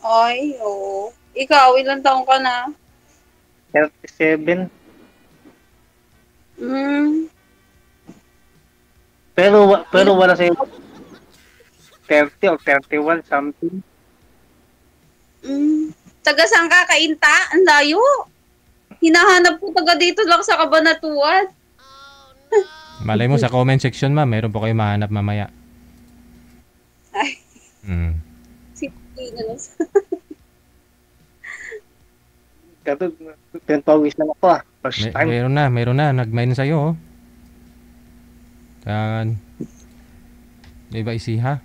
Ay, oo. Ikaw, ilang taong ka na? 37. Hmm. Pero Ilang wala sa'yo 30 or 31 something. Taga saan ka? Kainta? Ang layo. Hinahanap ko taga dito lang sa Cabanatuan. Malay mo sa comment section ma'am, meron po kayo mahanap mamaya. Ay, Mm. si na lang. Pero pinapawis lang ako First time. Meron na, nag-mine sa'yo oh. Yan. Iba isiha.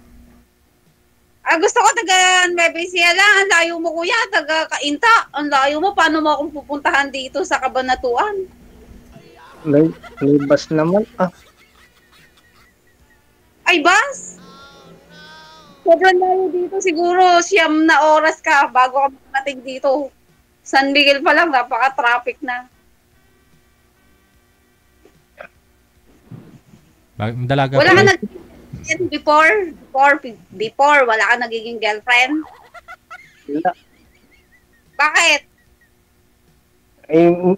Gusto ko taga Nueva Ecija lang. Ang layo mo, kuya. Taga Kainta. Ang layo mo. Paano mo akong pupuntahan dito sa Cabanatuan? May bus naman. Ay, bus? Sobrang layo dito. Siguro siyam na oras ka bago ka makarating dito. San Miguel pa lang, napaka-traffic na. Dalaga Wala po. ka before, wala ka nagiging girlfriend? Wala. Bakit?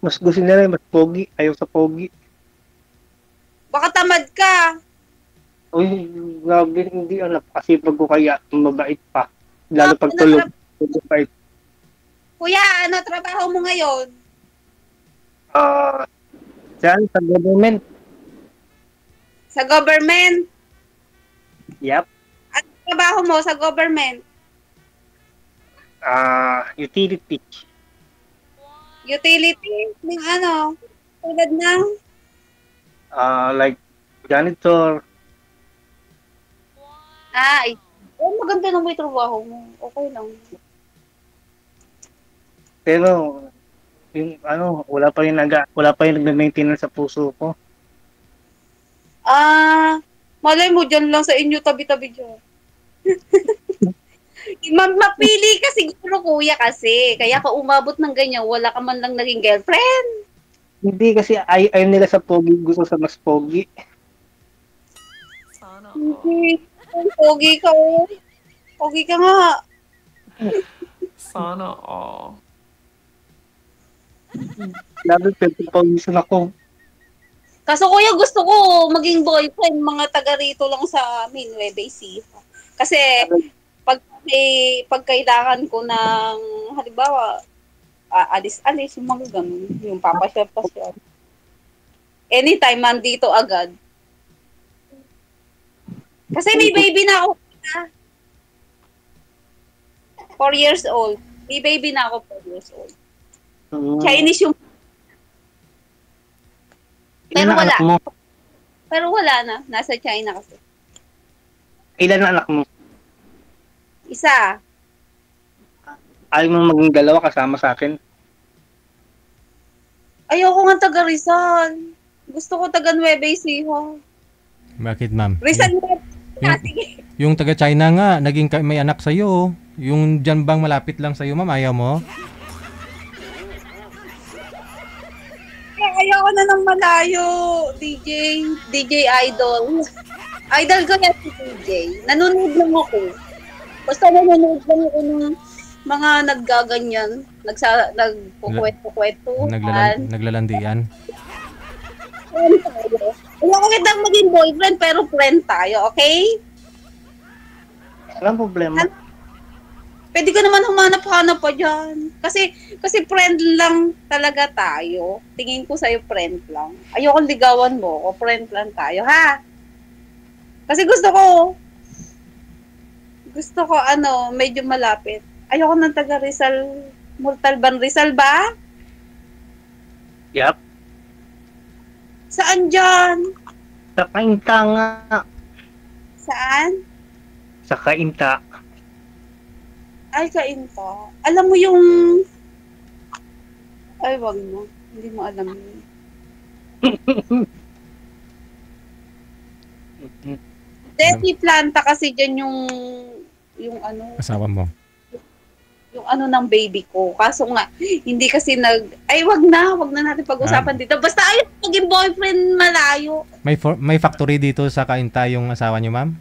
Mas gusto nila mas pogi. Ayaw sa pogi. Baka tamad ka. Uy, grabe, hindi napakasipag ko kaya mabait pa. Lalo pag Ano tulog. Mabait. Kuya, ano trabaho mo ngayon? Saan? Sa government. Sa government? Yep. Ano trabaho mo sa government? Utility. Utility? Ng ano? Tulad ng? Like janitor. Maganda na may trabaho mo. Okay lang. Pero yung wala pa yung nagme-maintenance sa puso ko. Malay mo dyan lang sa inyo, tabi-tabi dyan. Mapili ka siguro, kuya, kasi. Kaya ka umabot ng ganyan, wala ka man lang naging girlfriend. Hindi kasi ayaw nila sa pogi, gusto sa mas pogi. Hindi. Pogi ka, oh. Pogi ka nga. Sana all. Lalo pinagpawisan ako. Kaso kuya, gusto ko maging boyfriend, mga taga rito lang sa amin, Nueva Ecija. Kasi pag kailangan ko ng, halimbawa, alis-alis, yung mga ganun, yung papasyal-pasyal. Anytime, mandito agad. Kasi may baby na ako. 4 years old. May baby na ako 4 years old. Chinese yung... Ilan na anak mo? Pero wala na. Nasa China kasi. Ilan na anak mo? Isa. Ayaw mo maging dalawa kasama sa akin? Ayoko nga taga Rizal. Gusto ko taga Nueva Ecija. Bakit ma'am? Rizal Nueva Ecija. Yung taga China nga, naging may anak sa'yo. Yung dyan bang malapit lang sa'yo ma'am, ayaw mo? Ayoko na ng malayo, DJ Idol. Idol ko yan si DJ. Nanonood lang ako. Basta nanonood lang ako ng mga naggaganyan. Nagkukwento-kwento. Naglalandian. Wala ko kitang maging boyfriend pero friend tayo, okay? Walang problema. Pwede ka naman humanap-hanap pa dyan. Kasi friend lang talaga tayo. Tingin ko sa'yo friend lang. Ayokong ligawan mo o friend lang tayo, ha? Kasi gusto ko medyo malapit. Ayoko ng taga Rizal, Montalban, Rizal ba? Yup. Saan dyan? Sa Kainta nga. Saan? Sa Kainta. Ay, Kainta. Alam mo yung... Ay, wag mo. Hindi mo alam yun. Desi Planta kasi dyan yung ano... Asawa mo. Yung ano ng baby ko. Kaso nga, hindi kasi ay, wag na natin pag-usapan dito. Basta ayun, maging boyfriend malayo. May factory dito sa Kainta yung asawa niyo ma'am?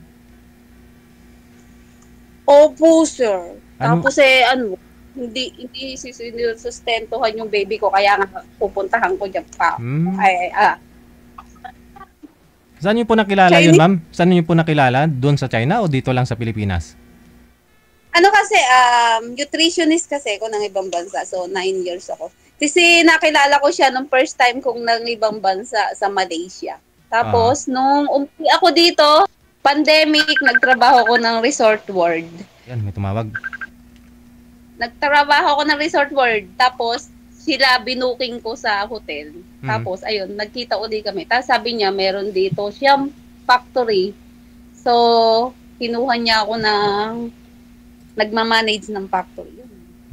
Opo, sir. Ano? Tapos hindi sustentuhan yung baby ko kaya nga pupuntahan ko diyan pa. Hmm. Saan niyo po nakilala yun, Chinese? ma'am? Saan niyo po nakilala? Doon sa China o dito lang sa Pilipinas? Ano kasi, nutritionist kasi ako ng ibang bansa. So, 9 years ako. Kasi nakilala ko siya nung first time kong ng ibang bansa sa Malaysia. Tapos, nung umuwi ako dito, pandemic, nagtrabaho ko ng Resort World. Yan, may tumawag. Nagtrabaho ko ng Resort World. Tapos, sila binuking ko sa hotel. Mhm. Tapos, ayun, nagkita uli kami. Tapos sabi niya, meron dito siyang factory. So, kinuha niya ako ng nagmamanage ng factory.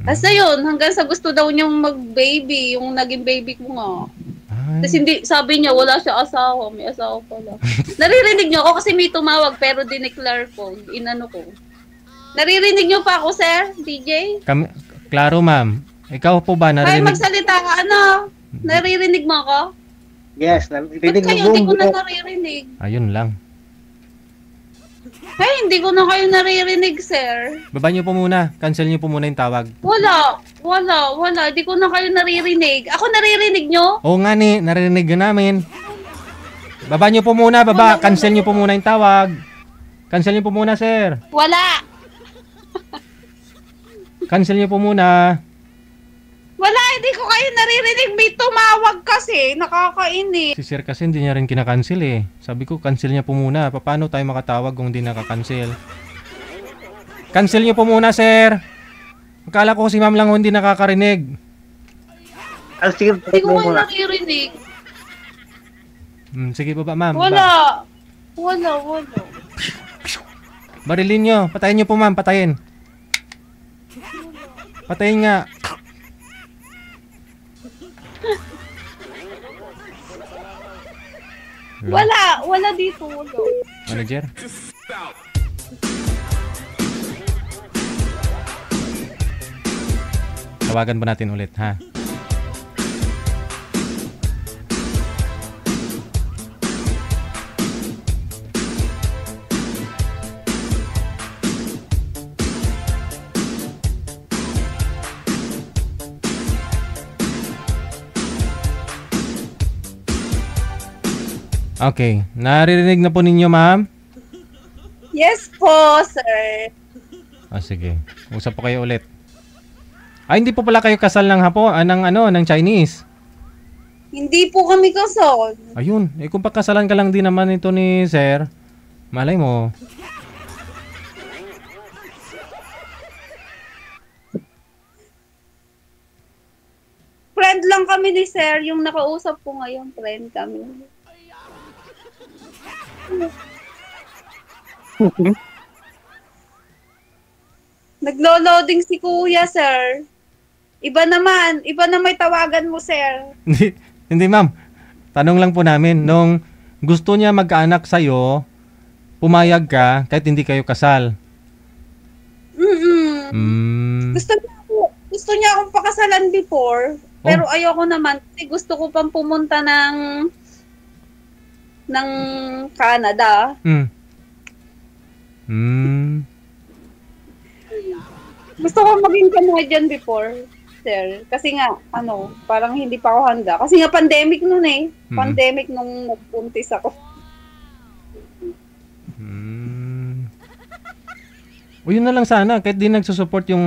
Tapos ayun, hanggang sa gusto daw niyang mag-baby, yung naging baby ko nga. Ay. Tapos hindi, sabi niya, wala siya asawa, may asawa pala. Naririnig niyo ako kasi may tumawag, pero dineclare ko, inano ko. Naririnig niyo pa ako, sir, DJ? Klaro, ma'am. Ikaw po ba Ay, narinig? magsalita ka, naririnig mo ako? Yes, Ba't narinig kayo, mo hindi ko na buong naririnig? Ayun lang. Ay, hindi ko na kayo naririnig, sir. Baba niyo po muna. Cancel niyo po muna yung tawag. Wala. Hindi ko na kayo naririnig. Ako naririnig nyo? Oo nga ni, narinig ka namin. Baba niyo po muna, baba. Cancel niyo po muna yung tawag. Cancel niyo po muna, sir. Wala. Cancel niyo po muna. Wala, hindi ko kayo naririnig. May tumawag kasi. Nakakainis. Si sir kasi hindi niya rin kinakancel eh. Sabi ko, cancel niya po muna. Paano tayo makatawag kung hindi nakakancel? Cancel niyo po muna, sir. Akala ko si ma'am lang hindi nakakarinig. Sige, Hindi ko mo kayo muna. naririnig. Sige baba, ma'am. Wala. Barilin niyo. Patayin niyo po, ma'am. Patayin. Patayin nga. Wala dito. Wala. Manager? Tawagan pa natin ulit, ha? Okay. Naririnig na po ninyo, ma'am? Yes po, sir. Sige. Usap po kayo ulit. Hindi po pala kayo kasal ng ng Chinese. Hindi po kami kasal. Ayun. Kung pagkasalan ka lang din naman ito ni sir, malay mo. Friend lang kami ni sir. Yung nakausap ko ngayon, friend kami. Naglo-loading si kuya, sir. Iba na may tawagan mo, sir. Hindi, ma'am. Tanong lang po namin, nung gusto niya magkaanak sa'yo, pumayag ka kahit hindi kayo kasal. Gusto niya akong pakasalan before, pero ayoko naman kasi gusto ko pang pumunta ng Canada. Gusto ko maging Canadian before, sir. Kasi nga, parang hindi pa ako handa. Kasi nga pandemic nun eh. Pandemic nung nagpuntis ako. O yun na lang sana, kahit di nagsusupport yung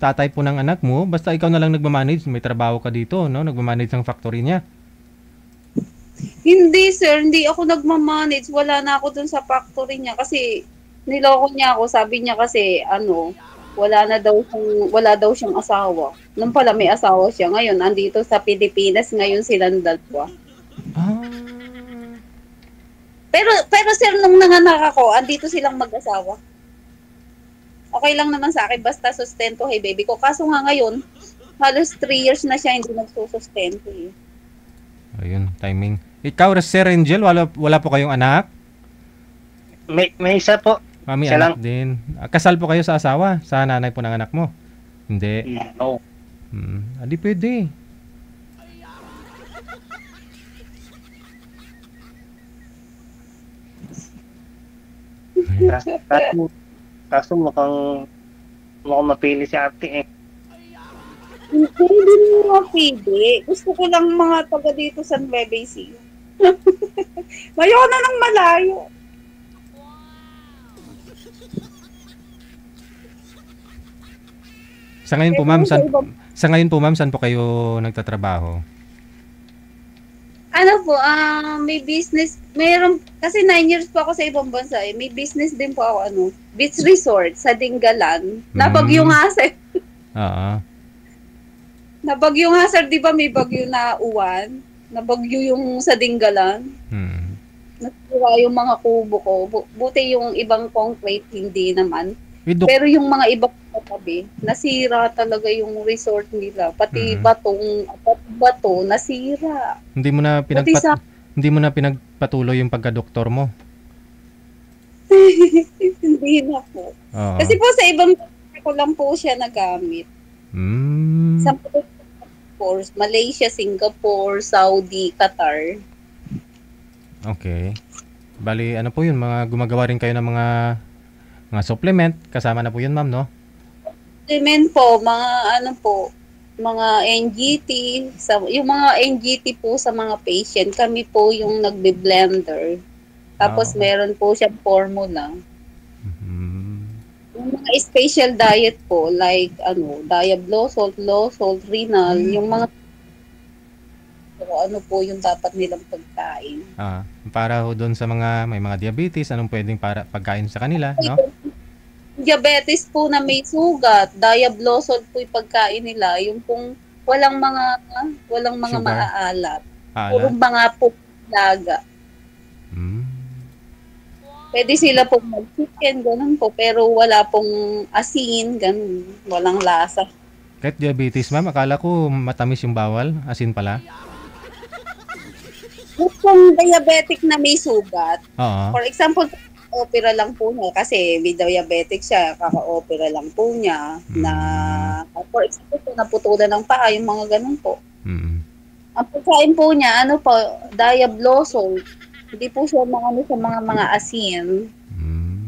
tatay po ng anak mo, basta ikaw na lang nagmamanage, may trabaho ka dito, no? Nagmamanage ng factory niya. Hindi, sir. Hindi ako nagmamanage. Wala na ako dun sa factory niya. Kasi niloko niya ako. Sabi niya kasi, wala daw siyang asawa. Nung pala may asawa siya. Ngayon, andito sa Pilipinas. Ngayon silang dalawa. Pero sir, nung nanganak ako, andito silang mag-asawa. Okay lang naman sa akin. Basta sustento, hey baby ko. Kaso nga ngayon, halos 3 years na siya hindi nagsusustento eh. Ayun, timing. Ikaw, Sir Angel, wala po kayong anak? May isa po. Mami, Isa anak lang. din. Kasal po kayo sa asawa? Sa nanay po ng anak mo? Hindi. No. Hindi pwede. Kaso mukhang Mo ako mapili si ate eh. Hindi mo mapili. Gusto ko lang mga taga dito sa Nueva Ecija. Mayroon na ng malayo. Sa ngayon po, Eh, ma'am, kung sa saan, ibang- sa ngayon po, ma'am, saan po kayo nagtatrabaho? Ano po, may business, mayroon, kasi 9 years po ako sa ibang bansa eh. May business din po ako, beach resort sa Dingalan. Nabagyo nga sir. Oo. Nabagyo nga sir, di ba may bagyo na uwan? Nabagyo yung sa Dingalan. Hmm. Nasira yung mga kubo ko. Buti yung ibang concrete, hindi naman. With Pero yung mga ibang katabi, nasira talaga yung resort nila. Pati Mhm. bato, nasira. Hindi mo na Buti sa hindi mo na pinagpatuloy yung pagka-doktor mo. hindi na po. Oo. Kasi po sa ibang bansa ko lang po siya nagamit. Hmm. Sa Malaysia, Singapore, Saudi, Qatar. Okay. Bali, ano po yun? Mga gumagawa rin kayo ng mga supplement. Kasama na po yun, ma'am, no? Supplement po, mga NGT, yung mga NGT po sa mga patient, kami po yung nagbe-blender. Tapos Oo. meron po siyang formula. Hmm. Yung mga special diet po, like diab low salt, renal, yung mga ano po yung dapat nilang pagkain. Para ho doon sa may mga diabetes, anong pwedeng para pagkain sa kanila, no? Diabetes po na may sugat, diab low salt po yung pagkain nila, yung pong walang mga Sugar. maaalat. Ala. Puro mga po laga. Hmm. Pwede sila pong mag-chicken, ganun po, pero wala pong asin, ganun, walang lasa. Kahit diabetes, ma'am, akala ko matamis yung bawal, asin pala. Kung diabetic na may sugat, Oo. for example, opera lang po niya kasi may diabetic siya, kaka-opera lang po niya na, for example, naputulan ng paa, yung mga ganun po. Hmm. Ang pagkain po niya, diablosol. Hindi po siya sa mga asin. Hmm.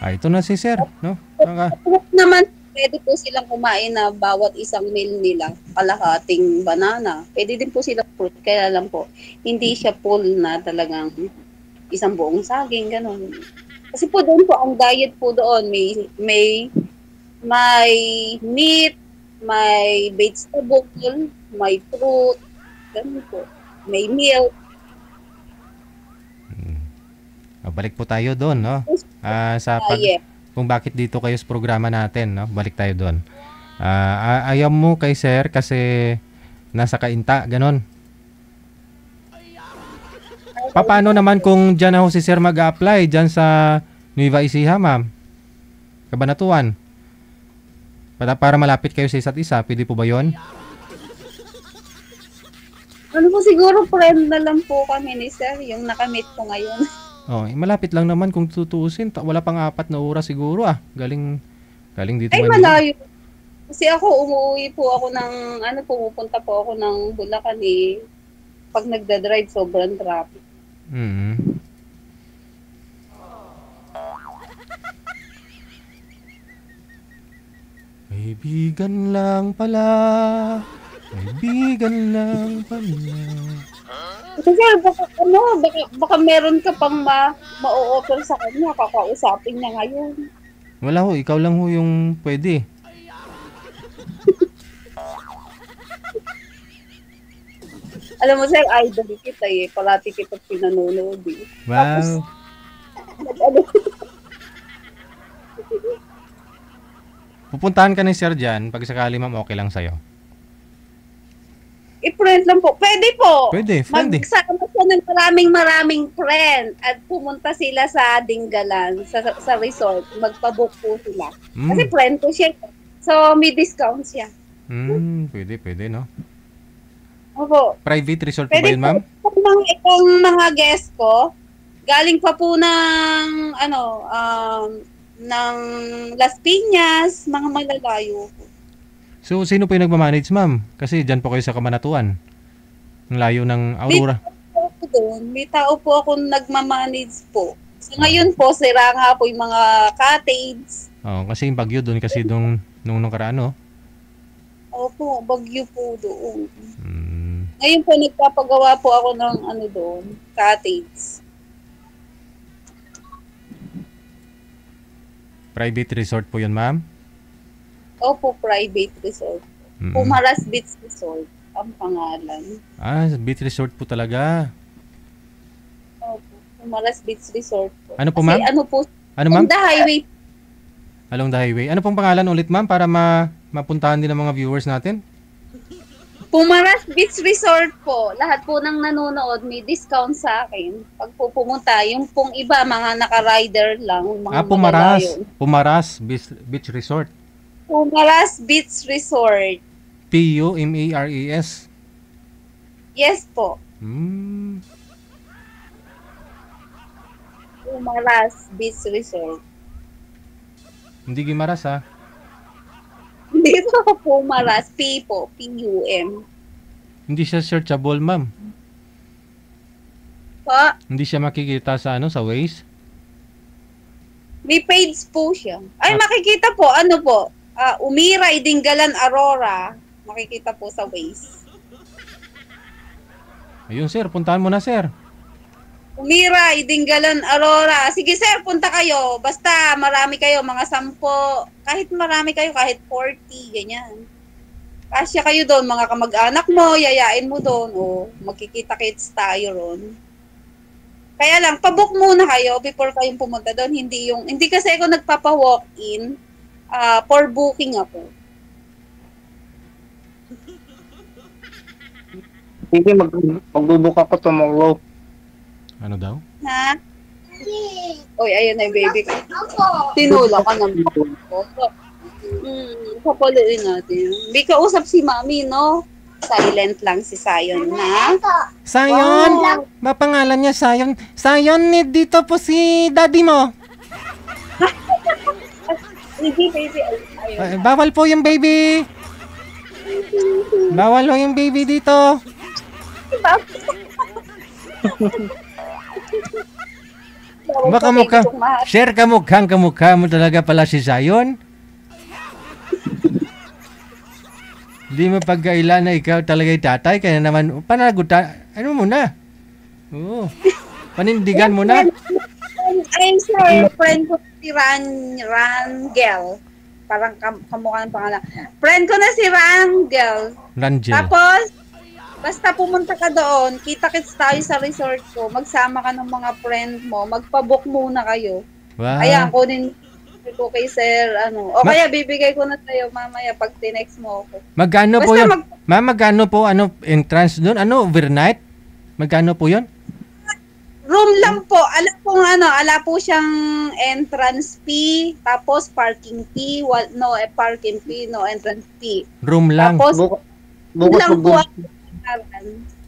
Ito na si sir, no? Naman, pwede po silang kumain na bawat isang meal nila, kalahating banana. Pwede din po silang fruit, kaya lang po, hindi siya full na talagang isang buong saging, ganun. Kasi po doon po, ang diet po doon, may meat, may vegetable, may fruit, ganun po. May milk. Balik po tayo doon, no? Diet. Kung bakit dito kayo sa programa natin, no? Balik tayo doon. Ayaw mo kay sir kasi nasa kainta, ganon. Paano naman kung dyan ako si sir mag-a-apply dyan sa Nueva Ecija, ma'am? Kabanatuan. Para malapit kayo sa isa't isa, pwede po ba yun? Ano po siguro, friend na lang po kami ni sir, yung nakamit ko ngayon. Malapit lang naman kung tutuusin. Wala pang 4 na oras siguro Galing dito. Ay, malayo. Kasi ako, umuwi po ako pumupunta po ako ng Bulacan eh. Pag nagda-drive, sobrang traffic. Mm-hmm. Kaibigan lang pala. Kaibigan lang pala. Kasi baka meron ka pang ma-o-offer sa kanya, kakausapin niya ngayon. Wala ho, ikaw lang ho yung pwede. Alam mo sir, idol kita eh. Parati kita pinanonood eh. Wow. Pupuntahan ka ni sir dyan, pag sakali ma'am okay lang sa'yo. I-friend lang po. Pwede po. Pwede, friend eh. Magsama siya ng maraming friend at pumunta sila sa Dingalan, sa resort. Magpabook po sila. Kasi friend ko siya. So, may discount siya. Pwede, no? Opo. Private resort po ba yun, ma'am? Itong mga guest ko, galing pa po ng, ng Las Piñas, mga malalayo po. So, sino po yung nagmamanage, ma'am? Kasi dyan po kayo sa Kabanatuan. Ang layo ng Aurora. May tao po ako nagmamanage po So ngayon po, sira nga po yung mga cottage. Oh, kasi yung bagyo doon kasi nung nakaraan, no? Opo, bagyo po doon. Mm. Ngayon po, nagpapagawa po ako ng ano doon, cottage. Private resort po yun, ma'am? Opo, private resort. Mm. Pumaras Beach Resort ang pangalan. Ah, beach resort po talaga. Opo, Pumaras Beach Resort po. Ano po, Kasi ma'am? ano po, Ano, ma'am? on the highway. Along the highway. Ano pong pangalan ulit, ma'am, para mapuntahan din ng mga viewers natin? Pumaras Beach Resort po. Lahat po ng nanonood may discount sa akin. Pag po pumunta, yung pong iba, mga naka-rider lang. Mga Pumaras. malalayo. Pumaras Beach Resort. Pumaras Beach Resort. Pumares. Yes po. Hmm. Pumaras Beach Resort. Hindi Gimaras, ha? Dito po Pumaras. P po. P-U-M. Hindi siya searchable, ma'am. Pa, Hindi siya makikita sa sa Waze. may page po siya. Ay, Ah. makikita po. Ano po? Umiray, Dinggalan, Aurora. Makikita po sa Waze. Ayun, sir. Puntahan mo na, sir. Umiray, Dinggalan, Aurora. Sige sir, punta kayo. Basta marami kayo, mga 10. Kahit marami kayo, kahit 40, ganyan. Kasya kayo doon, mga kamag-anak mo, yayain mo doon. O, magkikita-kits tayo ron. Kaya lang, pabook muna kayo before kayong pumunta doon. Hindi kasi ako nagpapa-walk-in. For booking ako. Sige, magbubuk ako tomorrow. Ano daw? Ha? Oy, ayun na yung baby ko. Tinula ka naman. Papaluin natin. Hindi ka usap si mami, no? Silent lang si Sayon na. Sayon! Wow. Mapangalan niya Sayon. Sayon, dito po si daddy mo. Hindi, baby. Ayun. Bawal po yung baby. Bawal po yung baby dito. Baka mukha, share kamukha mo talaga pala si Sayon. Hindi mo pagkaila na ikaw talaga yung tatay, kaya naman, panaguta, ano mo na? Oo. Panindigan mo na. Ay, sir, friend ko si Rangel. Parang kamukha ng pangalan. Friend ko na si Rangel. Rangel. Tapos, basta pumunta ka doon, kita-kits tayo sa resort ko, magsama ka ng mga friend mo, magpabook muna kayo. Wow. Ayan, kunin ko kay sir, o kaya bibigay ko na sa'yo mamaya pag tinext mo ako. Magkano po Basta yun? Ma'am, magkano po entrance doon? Overnight? Magkano po yun? Room lang po, ala po siyang entrance fee, tapos parking fee, parking fee, no entrance fee. Room lang. Tapos, Bukod lang po sa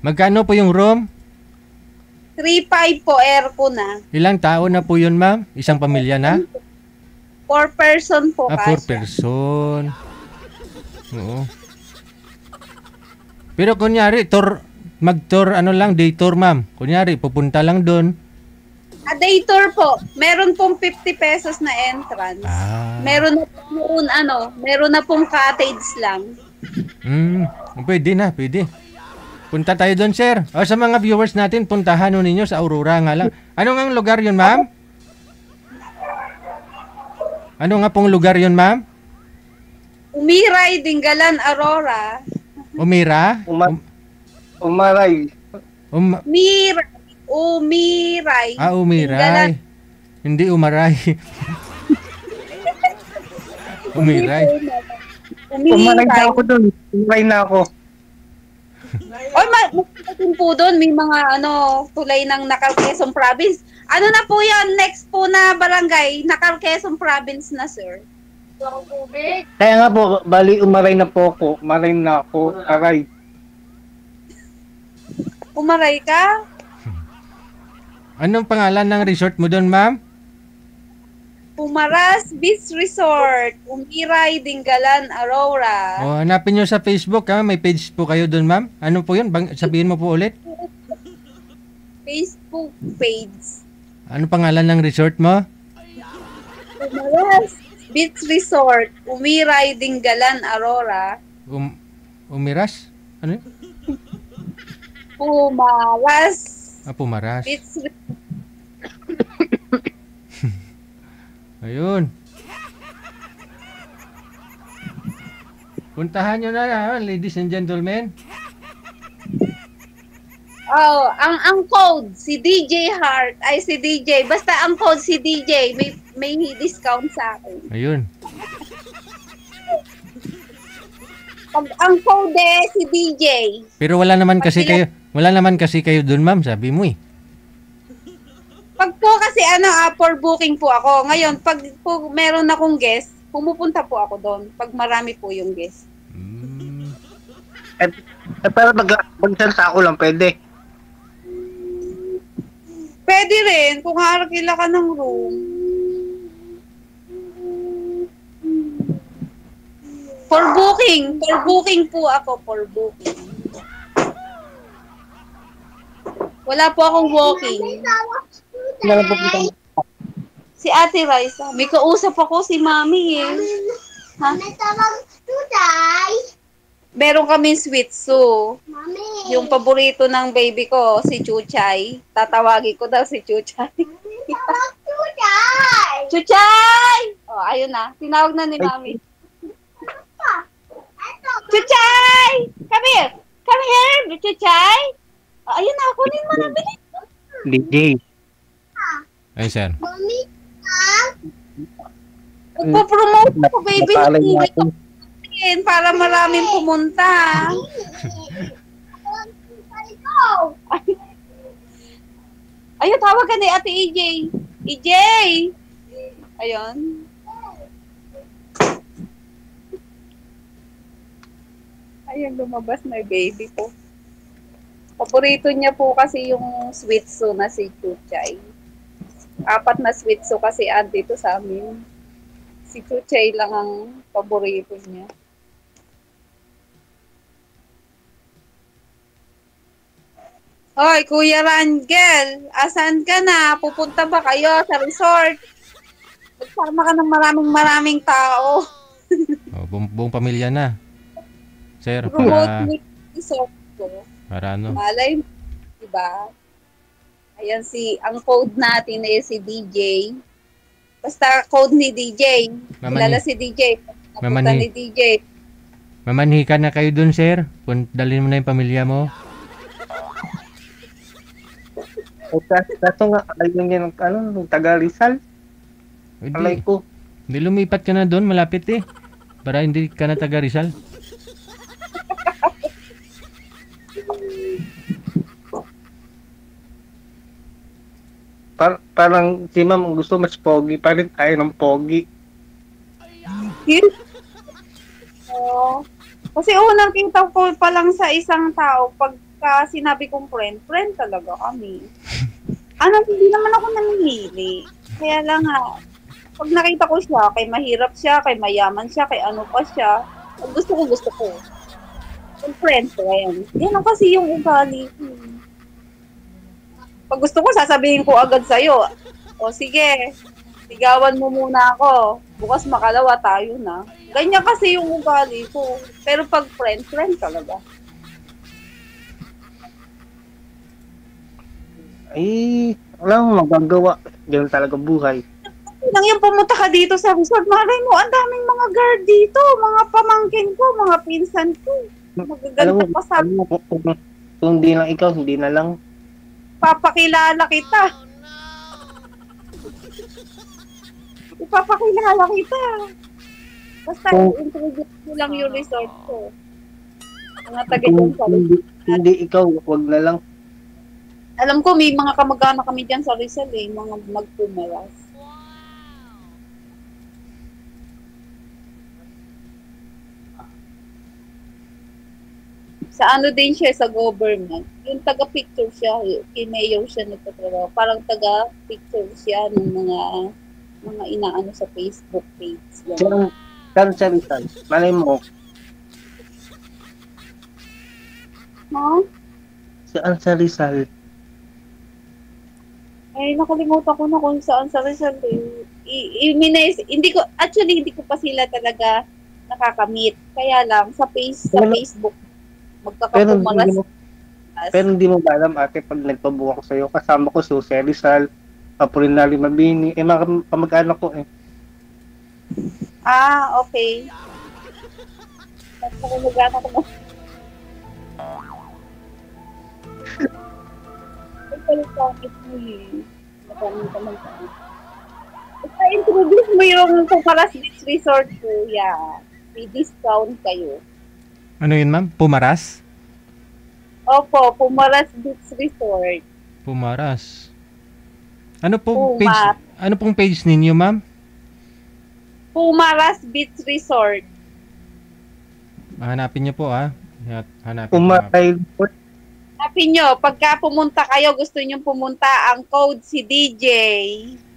Magkano po yung room? 3.5 po, aircon na. Ilang tao na po yun, ma'am? Isang pamilya na? 4 person po 4 kasya. person. Oo. Pero kunyari, mag-tour, day tour, ma'am. Kunyari, pupunta lang doon. Day tour po. Meron pong 50 pesos na entrance. Meron na pong cottage lang. Pwede na, pwede. Punta tayo doon, sir. O sa mga viewers natin, puntahan ninyo sa Aurora nga lang. Ano nga lugar yun, ma'am? Ano nga pong lugar yun, ma'am? Umiray, Dinggalan, Aurora. Umira? Umaray. Umiray. Umiray. Hindi umaray. Umiray. Umaray na ako doon. Umaray na ako. Oy, magpapatid po doon. May mga tulay ng Nacal Quezon Province. Ano na po yan? Next po na barangay, Nacal Quezon Province na, sir. Kaya nga po, bali umaray na po ako. Umaray na ako. Aray. Umaray ka? Anong pangalan ng resort mo doon, ma'am? Pumaras Beach Resort, Umiray, Dinggalan, Aurora. Hanapin nyo sa Facebook, ha? May page po kayo doon, ma'am. Ano po yun? Sabihin mo po ulit. Facebook page. Ano pangalan ng resort mo? Pumalas Beach Resort, Umiray, Dingalan, Aurora. Umiras? Ano yun? Pumalas Pumaras. Beach Resort. Ayun. Puntahan nyo na, ladies and gentlemen. Oh, ang code si DJ Heart ay si DJ. Basta ang code si DJ, may discount sa akin. Ayun. Pag ang code si DJ. Pero wala naman kasi kayo doon, ma'am, sabi mo eh. Pag po kasi for booking po ako. Ngayon, pag po meron akong guest, pumupunta po ako doon. Pag marami po yung guest. Pero magsalsa ako lang, pwede. Pwede rin kung harakila ka ng room. For booking po ako, for booking. Wala po akong walking. Si Ate Raisa, may kausap ako si Mami eh. Ha? Meron kami sweet so. Yung paborito ng baby ko, si Chuchay. Tatawagin ko daw si Chuchay. Chuchay! Oh, ayun na. Tinawag na ni Mami. Chuchay! Come here! Come here, Chuchay! Oh, ayun na. Kunin mo na. Bilis. DJ. Ay, sir. Magpo-promote ako, baby. Para maraming pumunta. Ayun, tawag ka ni Ate EJ. EJ! Ayun. Ayun, lumabas na yung baby ko. Paborito niya po kasi yung sweet so na si Chuchay. 4 na sweet so kasi dito sa amin. Si Chuchay lang ang paborito niya. Hoy, Kuya Rangel, asan ka na? Pupunta ba kayo sa resort? Magsama ka ng maraming tao. Buong pamilya na. Sir, Promote resort ko. para ano? Malay mo, diba? Ayan ang code natin ay si DJ. Basta code ni DJ. Kilala si DJ. Napunta ni DJ. Mamanhi ka na kayo dun, sir. Dalhin mo na yung pamilya mo. Kaso nga, ayun yan ng taga Rizal. Alay ko. Hindi lumipat ka na doon, malapit eh. Para hindi ka na taga Rizal. Parang si ma'am gusto mas pogi, parang tayo ng pogi. Kasi unang kita ko pa lang sa isang tao, pagka sinabi kong friend talaga kami. Hindi naman ako namimili. Kaya lang pag nakita ko siya, kay mahirap siya, kay mayaman siya, kay ano pa siya, gusto ko. Yung friend ko, ayan. Yan kasi yung ugali ko. Pag gusto ko, sasabihin ko agad sa'yo. O sige, sigawan mo muna ako. Bukas makalawa tayo na. Ganyan kasi yung ugali ko. Pero pag friend talaga. Ay, wala mo magagawa. Ganun talaga buhay. Nang yung pumunta ka dito sa resort, malay mo, ang daming mga guard dito. Mga pamangkin ko, mga pinsan ko. Magaganda pa sa... Kung di lang ikaw, hindi na lang. Papakilala kita. Ipapakilala kita. Basta introduce mo lang yung resort ko. Mga taga dyan sa resort. Hindi ikaw, wag na lang. Alam ko, may mga kamag-anak kami dyan sa Rizal eh. Mga magpumalas. Sa ano din siya, sa government. Yung taga-picture siya, kay mayor siya nagtatrabaho. Parang taga-picture siya ng mga inaano sa Facebook page. Saan sa Rizal? Malay mo. Ha? Saan sa Rizal? Ay, nakalimutan ko na kung saan sa Rizal eh. Hindi ko, actually, hindi ko pa sila talaga nakakamit. Kaya lang, sa Pero, Facebook, pero, hindi magkakapumalas. mo, pero hindi mo ba alam, ate, pag nagpabuka ko sa'yo, kasama ko Susi Rizal, Apolinary Mabini, mga kamag-anak ko eh. Ah, okay. Tapos ako ko. Ay, palitakit mo eh. Maraming ka man. Introduce mo yung Pumaras Beach Resort, kuya. May discount kayo. Ano yun, ma'am? Pumaras? Opo, Pumaras Beach Resort. Pumaras. Ano pong Puma. page? Ano pong page ninyo, ma'am? Pumaras Beach Resort. Hanapin niyo po, ah. Hanapin po, ma'am. Umatay, Hanapin nyo, pagka pumunta kayo, gusto nyo pumunta, ang code si DJ.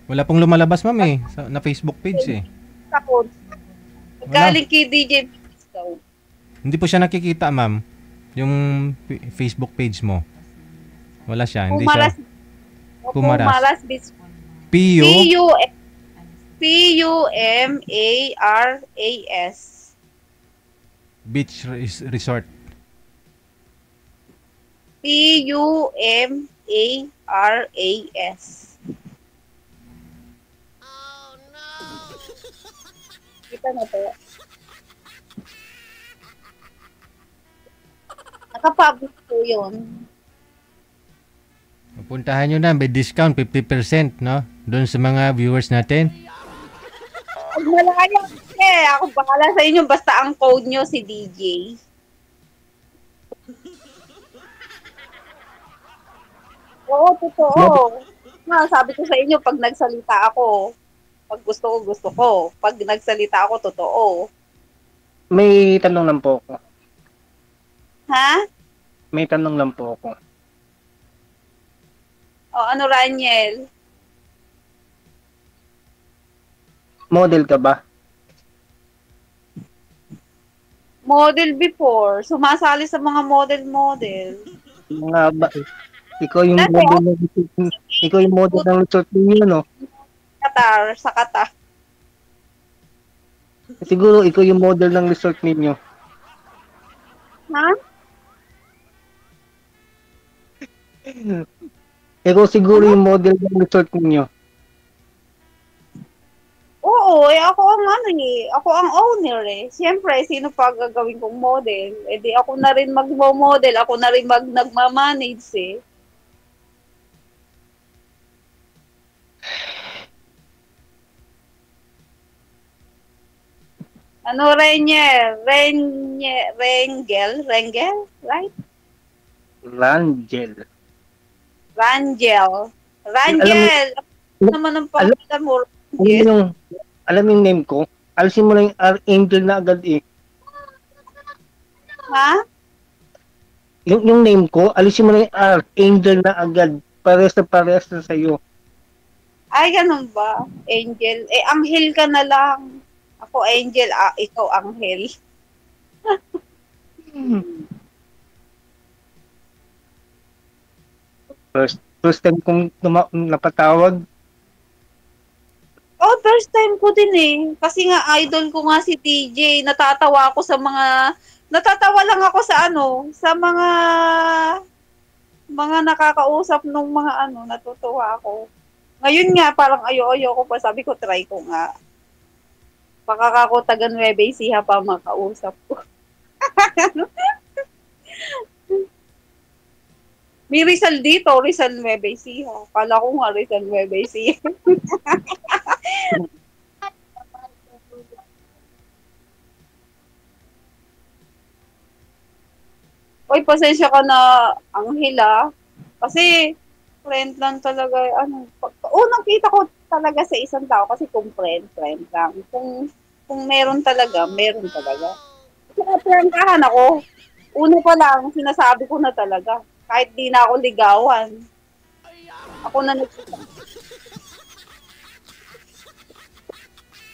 Wala pong lumalabas, ma'am, eh. Na Facebook page, eh. Sa code. Galing kay DJ discount. Hindi po siya nakikita, ma'am. Yung Facebook page mo. Wala siya. Hindi Pumaras, siya. Pumaras. Pumaras Beach. P.U. Pumaras. Beach Resort. Pumaras. Kita na to. Nakapublish po yun. Puntahan nyo na. May discount 50%, no? Doon sa mga viewers natin. Pag malaya, ako bahala sa inyo. Basta ang code nyo si DJ. Oo, totoo. Sabi ko sa inyo, pag nagsalita ako, pag gusto ko. Pag nagsalita ako, totoo. may tanong lang po ako. Ha? May tanong lang po ako. O, ano, Raniel? Model ka ba? Model before. Sumasali sa mga model. Mga ba? Ikaw yung Dati, model ng ikaw yung model ng resort ninyo, no? Sa Qatar. Siguro ikaw yung model ng resort ninyo. Ha? Ikaw siguro yung model ng resort ninyo. Oo, ako ang ako ang owner eh. Siyempre, sino pa gagawin kong model? Eh di ako na rin magmo-model, ako na rin nagmamanage eh. Ano, Rengel, right? Rangel. Rangel. Ano naman ang pangalan mo? Alam mo yung name ko? Alisin mo lang yung Archangel na agad eh. Ha? Yung name ko, alisin mo lang yung Archangel na agad. Parehas na sa'yo. Ay, ganun ba? Angel. Eh, Anghel ka na lang. Ako Angel, ikaw Anghel. First time kong napatawag. Oh, first time ko din eh. Kasi nga, idol ko nga si TJ. Natatawa lang ako sa mga nakakausap nung mga natutuwa ako. Ngayon nga, parang ayo ko pa. Sabi ko, try ko nga. Baka ako taga Nueva Ecija pa makausap ko. May Rizal dito, Rizal Nueva Ecija. Kala ko nga Rizal Nueva Ecija. Uy, pasensya ka na, Anghel Kasi, friend lang talaga, unang kita ko talaga sa isang tao kasi kung friend lang. Kung meron talaga, meron talaga. Pinaprankahan ako. Una pa lang, sinasabi ko na talaga. Kahit di na ako ligawan. Ako na nagsita.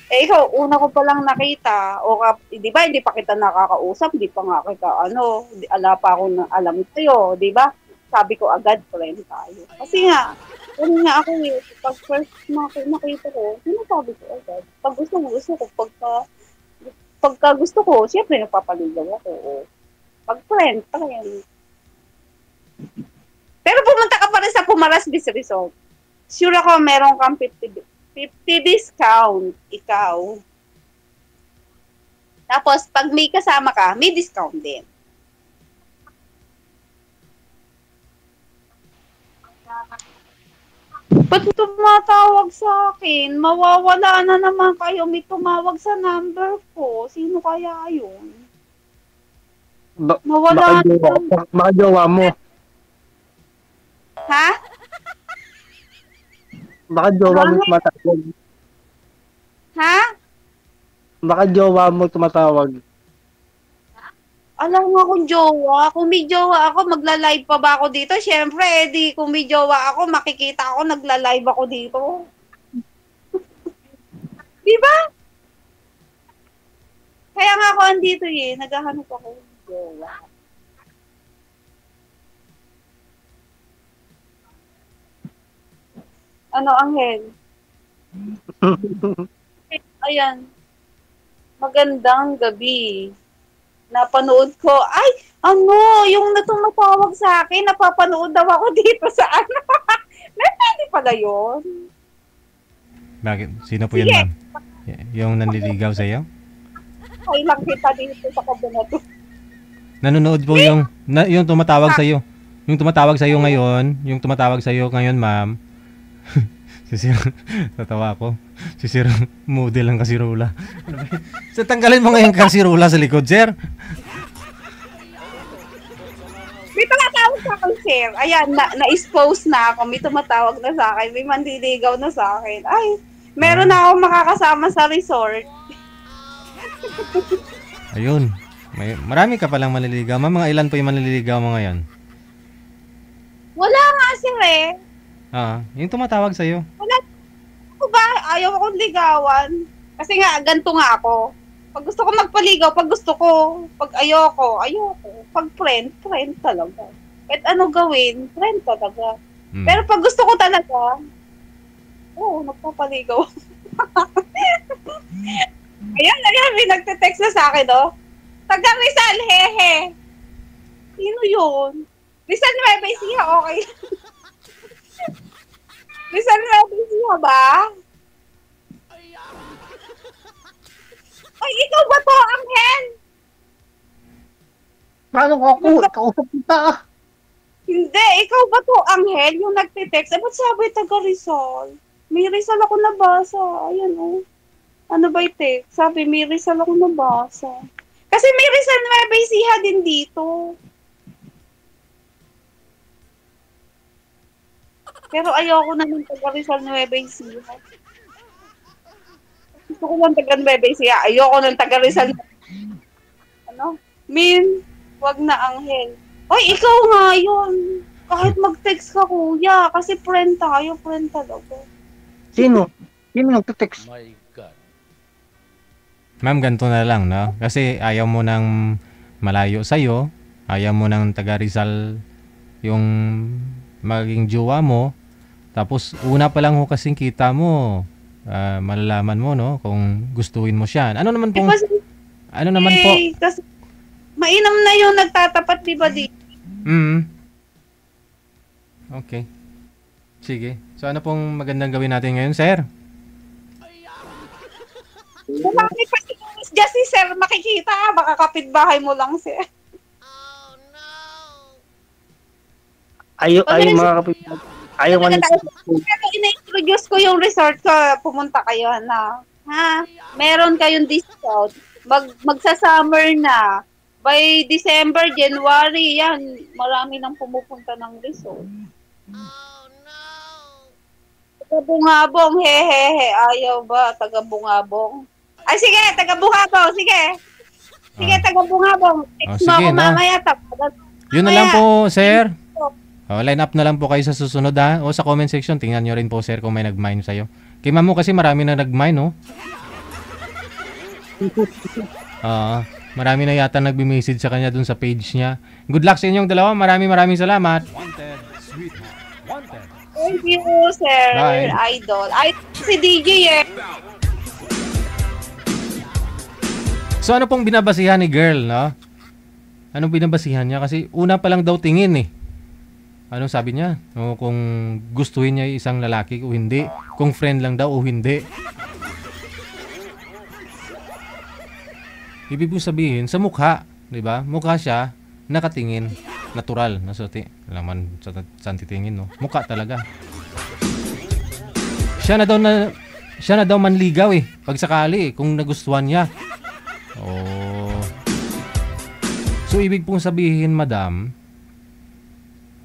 Eh, ikaw, una ko palang nakita, di ba, hindi pa kita nakakausap, di pa nga kita, ala pa ako na alam sa'yo, di ba? Sabi ko agad, friend tayo. Kasi nga, Ano nga ako eh, pag first nakita ko, sinasabi ko agad. Pag gusto ko. Pagka gusto ko, siyempre nagpapaligaw ako. Pag friend. Pero pumunta ka pa rin sa Pumaras Beach Resort. Sure ako meron kang 50 discount, ikaw. Tapos, pag may kasama ka, may discount din. Ba't tumatawag sa akin? Mawawala na naman kayo. May tumawag sa number ko. Sino kaya yun? Mawala na. Baka jowa mo. Ha? Baka jowa mo tumatawag. Ha? Baka jowa mo tumatawag. Alam mo kung jowa. Kung may jowa ako, magla-live pa ba ako dito? Siyempre, kung may jowa ako, makikita ako, nagla-live ako dito. Diba? Kaya nga ako andito eh. Naghahanap ako ng jowa. Ano, Angel? Ayan. Magandang gabi. Napanood ko, ay, yung tumatawag sa akin, napapanood daw ako dito sa ano. Pwede pala yun. Bakit? Sino po yan, ma'am? Yung nanliligaw sa iyo? Ay lang kita dito sa kabinet. Nanonood po yung tumatawag sa iyo. Yung tumatawag sa iyo ngayon, ma'am. Tatawa ako. Si Sir model ang kasirula. Ano ba yun? So, tanggalin mo ngayon kasirula sa likod, sir. May tumatawag sa akin, sir. Ayan, na-expose na ako. May tumatawag na sa akin. May mandiligaw na sa akin. Ay, meron na akong makakasama sa resort. Ayun. Marami ka palang manliligaw. Mga ilan po yung manliligaw mo ngayon? Wala nga, sir eh. Yung tumatawag sa iyo. Wala. Ako ba? Ayaw akong ligawan. Kasi nga, ganito nga ako. Pag gusto ko magpaligaw, pag gusto ko. Pag ayoko. Pag friend talaga. Kahit ano gawin, friend talaga. Pero pag gusto ko talaga, nagpapaligaw. Ayan, may nagte-text na sa akin, Taga Rizal, hehe. Sino yun? Rizal Nueva Ecija, okay. Rizal Nueva Ecija ba? Ay, ikaw ba to, Angel? Paano ako? Kausap kita. Hindi, ikaw ba to, Angel? Yung nagte-text. Ba't sabi taga Rizal? May Rizal ako nabasa. Ayan, Ano ba ite? Sabi, may Rizal ako nabasa. Kasi may Rizal Nueva Ecija din dito. Pero ayoko na ng taga Rizal Nueva Ecija. Gusto ko lang taga Nueva Ecija. Ayoko ng taga Rizal. Wag na, Angel. Ay, ikaw nga yun. Kahit mag-text ka, kuya. Kasi friend talaga. Sino nagte-text? My God. Ma'am, ganito na lang, no? Kasi ayaw mo nang malayo sa'yo. Ayaw mo nang taga Rizal yung maging jowa mo. Tapos, una pa lang kasing kita mo. Malalaman mo, no? Kung gustuin mo siya. Ano naman po? Kasi mainam na yung nagtatapat, di ba, di? Okay. Sige. So, ano pong magandang gawin natin ngayon, sir? Marami pa si sir makikita. Baka kapitbahay mo lang, sir. Ayaw mga kapitbahay. Ayaw nga Pero ina-introduce ko yung resort ko. Pumunta kayo na. Meron kayong discount. Magsa-summer na. By December, January, yan. Marami nang pumupunta ng resort. Taga-bungabong, hehehe. Ayaw ba? Taga-bungabong. Ay, sige, taga-bungabong. Sige, taga-bungabong. Text mo ako mamaya. Yun na lang po, sir. Line up na lang po kayo sa susunod, ha? O sa comment section, tingnan nyo rin po, sir, kung may nag-mine sa'yo. Kay ma'am mo kasi marami na nag-mine, no? Marami na yata nagbi-message sa kanya dun sa page niya. Good luck sa inyong dalawa. Maraming salamat. Wanted, sweetheart. Wanted. Thank you, Sir Bye. Idol. Ay, si DJ eh. So ano pong binabasihan ni girl, no? Anong binabasihan niya? Kasi una pa lang daw tingin eh. Anong sabi niya? O, kung gustuhin niya yung isang lalaki o hindi. Kung friend lang daw o hindi. Ibig mong sabihin, sa mukha, di ba? Mukha siya, nakatingin. Natural. Nasuti. Laman sa titingin, no? Mukha talaga. Siya na daw manligaw eh. Pag sakali, kung nagustuhan niya. Oh. So, ibig pong sabihin, madam,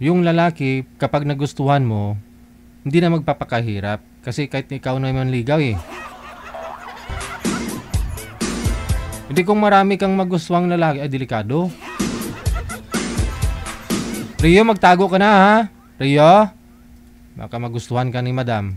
yung lalaki, kapag nagustuhan mo, hindi na magpapakahirap. Kasi kahit ikaw na manligaw eh. Hindi kung marami kang magustuhang lalaki, ay delikado. Rio, magtago ka na ha? Rio? Baka magustuhan ka ni madam.